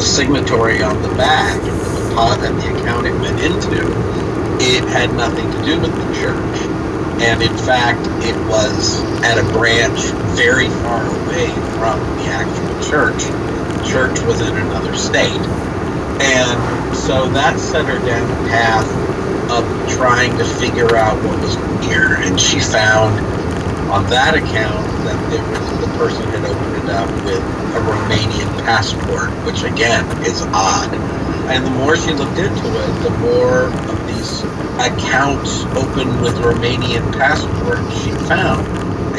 signatory on the back, the deposit and the account it went into, it had nothing to do with the church. And in fact, it was at a branch very far away from the actual church. The church was in another state. And so that set her down a path of trying to figure out what was here. And she found on that account that the person had opened it up with a Romanian passport, which again is odd. And the more she looked into it, the more of these accounts opened with Romanian passports she found,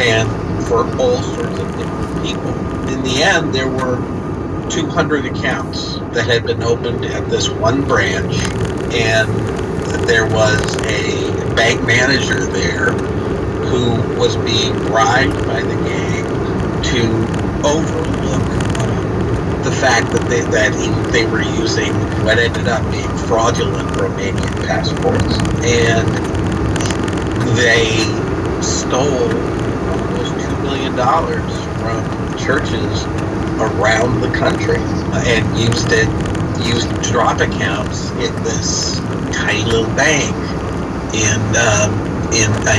and for all sorts of different people. In the end, there were 200 accounts that had been opened at this one branch, and there was a bank manager there who was being bribed by the gang to overlook the fact that they were using what ended up being fraudulent Romanian passports, and they stole almost $2 million from churches around the country and used drop accounts in this tiny little bank in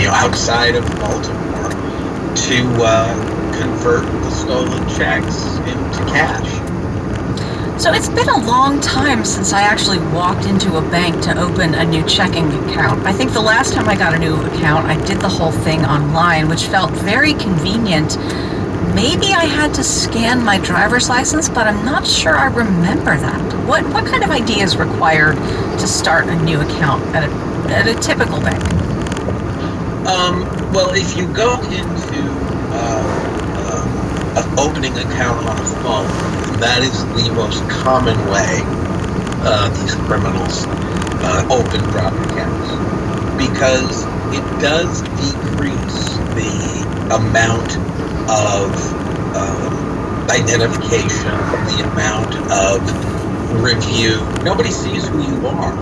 outside of Baltimore to convert the stolen checks into cash. So it's been a long time since I actually walked into a bank to open a new checking account. I think the last time I got a new account, I did the whole thing online, which felt very convenient. Maybe I had to scan my driver's license, but I'm not sure I remember that. What kind of ID is required to start a new account at a typical bank? Well, if you go into opening an account on a phone, that is the most common way these criminals open drop accounts, because it does decrease the amount of identification, the amount of review. Nobody sees who you are.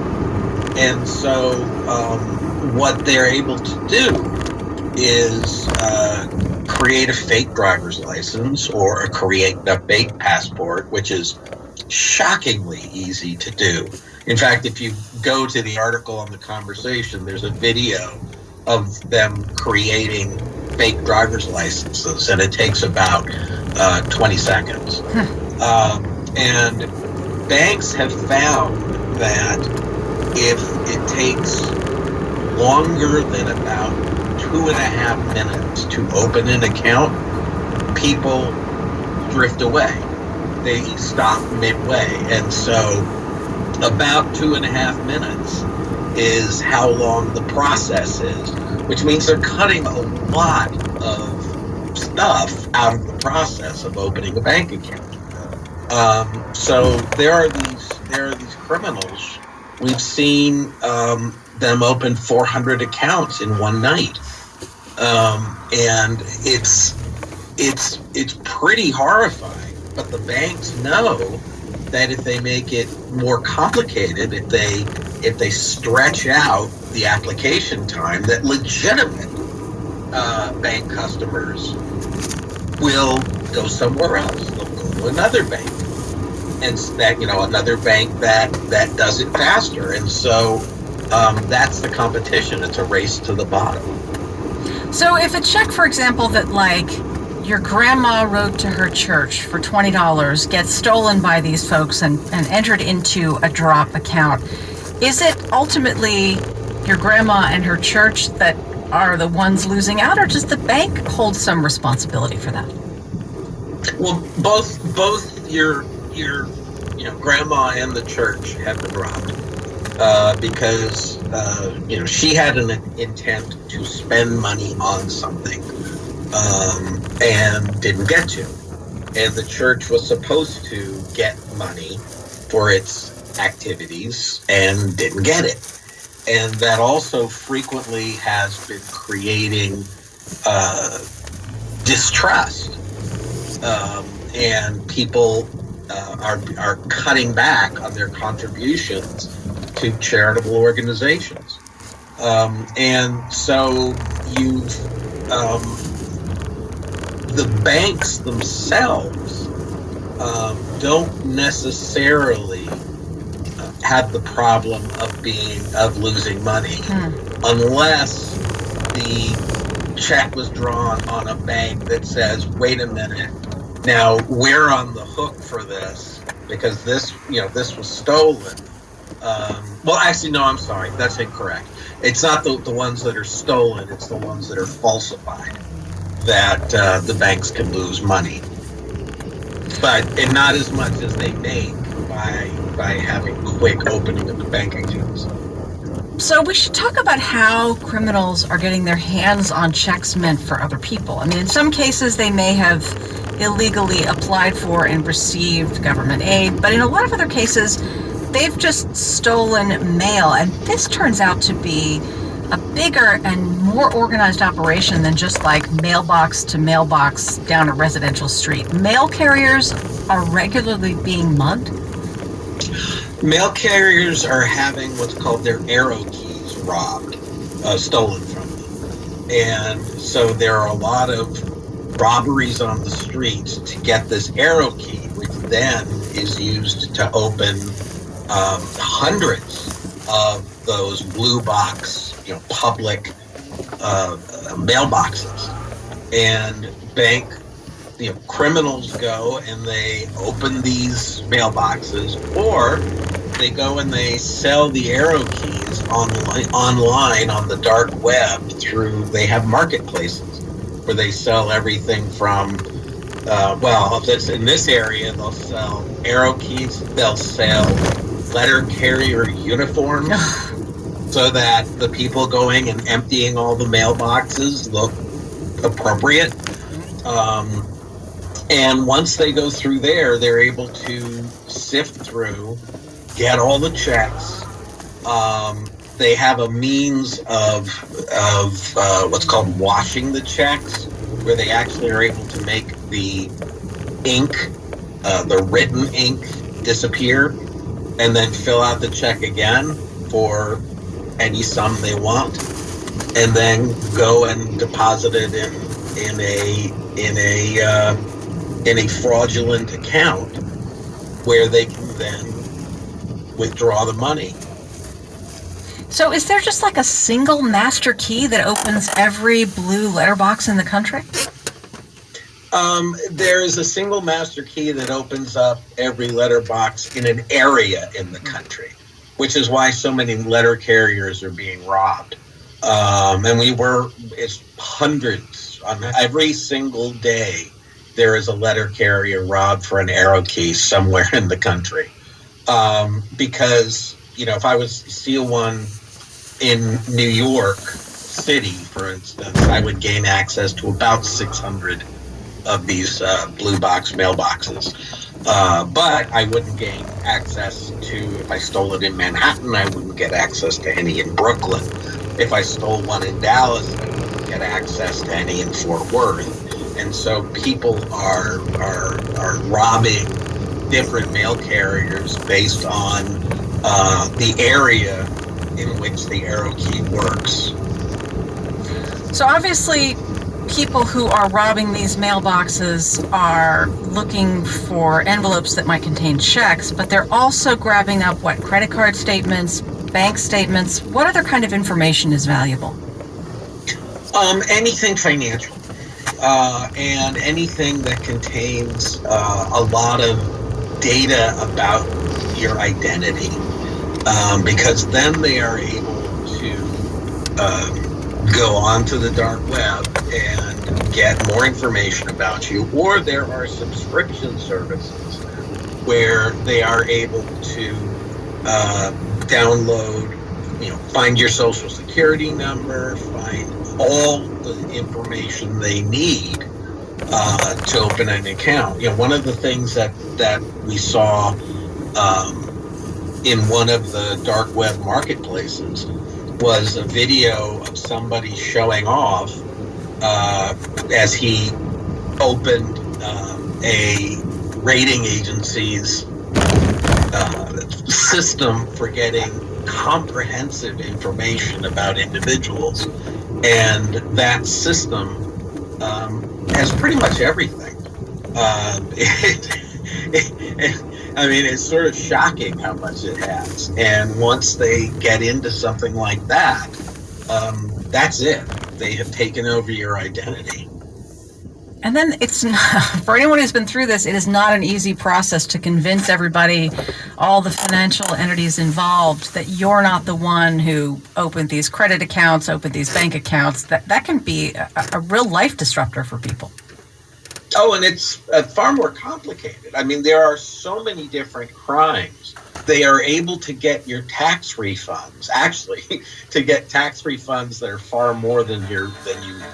And so what they're able to do is create a fake driver's license or create a fake passport, which is shockingly easy to do. In fact, if you go to the article on The Conversation, there's a video of them creating fake driver's licenses, and it takes about 20 seconds. And banks have found that if it takes longer than about 2.5 minutes to open an account, people drift away. They stop midway. And so about 2.5 minutes is how long the process is, which means they're cutting a lot of stuff out of the process of opening a bank account. So there are these criminals. We've seen them open 400 accounts in one night, and it's pretty horrifying. But the banks know that if they make it more complicated, if they stretch out the application time, that legitimate bank customers will go somewhere else. They'll go to another bank, and that another bank that does it faster. And so that's the competition. It's a race to the bottom. So if a check, for example, that like your grandma wrote to her church for $20 gets stolen by these folks and entered into a drop account, is it ultimately your grandma and her church that are the ones losing out, or does the bank hold some responsibility for that? Well, both your grandma and the church have been robbed because she had an intent to spend money on something and didn't get to, and the church was supposed to get money for its activities and didn't get it. And that also frequently has been creating distrust, and people are cutting back on their contributions to charitable organizations. And so the banks themselves don't necessarily have the problem of losing money unless the check was drawn on a bank that says, wait a minute, now we're on the hook for this because this was stolen. Well, actually, no, I'm sorry, that's incorrect. It's not the ones that are stolen, it's the ones that are falsified that the banks can lose money. And not as much as they make by having quick opening of the bank accounts. So we should talk about how criminals are getting their hands on checks meant for other people. I mean, in some cases, they may have illegally applied for and received government aid, but in a lot of other cases, they've just stolen mail. And this turns out to be a bigger and more organized operation than just like mailbox to mailbox down a residential street. Mail carriers are regularly being mugged. Mail carriers are having what's called their arrow keys robbed, stolen from them. And so there are a lot of robberies on the streets to get this arrow key, which then is used to open hundreds of those blue box, public mailboxes. And criminals go and they open these mailboxes, or they go and they sell the arrow keys online on the dark web they have marketplaces where they sell everything from, in this area, they'll sell arrow keys, they'll sell letter carrier uniforms so that the people going and emptying all the mailboxes look appropriate. And once they go through there, they're able to sift through, get all the checks. They have a means of what's called washing the checks, where they actually are able to make the ink, the written ink, disappear, and then fill out the check again for any sum they want, and then go and deposit it in a fraudulent account where they can then withdraw the money. So is there just like a single master key that opens every blue letterbox in the country? There is a single master key that opens up every letterbox in an area in the country, which is why so many letter carriers are being robbed. And it's hundreds on every single day. There is a letter carrier robbed for an arrow key somewhere in the country. Because, if I was to steal one in New York City, for instance, I would gain access to about 600 of these blue box mailboxes. But I wouldn't gain access to, if I stole it in Manhattan, I wouldn't get access to any in Brooklyn. If I stole one in Dallas, I wouldn't get access to any in Fort Worth. And so people are robbing different mail carriers based on the area in which the arrow key works. So obviously, people who are robbing these mailboxes are looking for envelopes that might contain checks, but they're also grabbing up, credit card statements, bank statements. What other kind of information is valuable? Anything financial. And anything that contains a lot of data about your identity, because then they are able to go onto the dark web and get more information about you. Or there are subscription services where they are able to download, find your social security number, find all the information they need to open an account. One of the things that we saw in one of the dark web marketplaces was a video of somebody showing off as he opened a rating agency's system for getting comprehensive information about individuals. And that system has pretty much everything. I mean, it's sort of shocking how much it has. And once they get into something like that, that's it. They have taken over your identity. And then it's not, for anyone who's been through this, it is not an easy process to convince everybody, all the financial entities involved, that you're not the one who opened these credit accounts, opened these bank accounts. That can be a real life disruptor for people. Oh, and it's far more complicated. I mean, there are so many different crimes. They are able to get your tax refunds, actually, to get tax refunds that are far more than you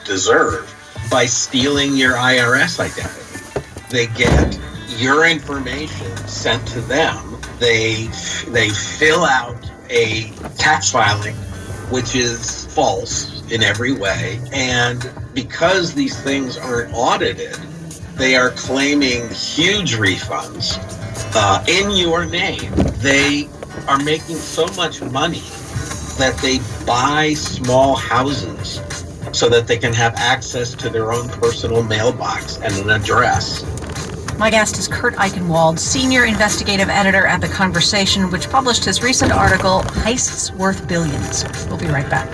deserve, by stealing your IRS identity. They get your information sent to them. They fill out a tax filing, which is false in every way. And because these things aren't audited, they are claiming huge refunds in your name. They are making so much money that they buy small houses so that they can have access to their own personal mailbox and an address. My guest is Kurt Eichenwald, Senior Investigative Editor at The Conversation, which published his recent article, Heists Worth Billions. We'll be right back.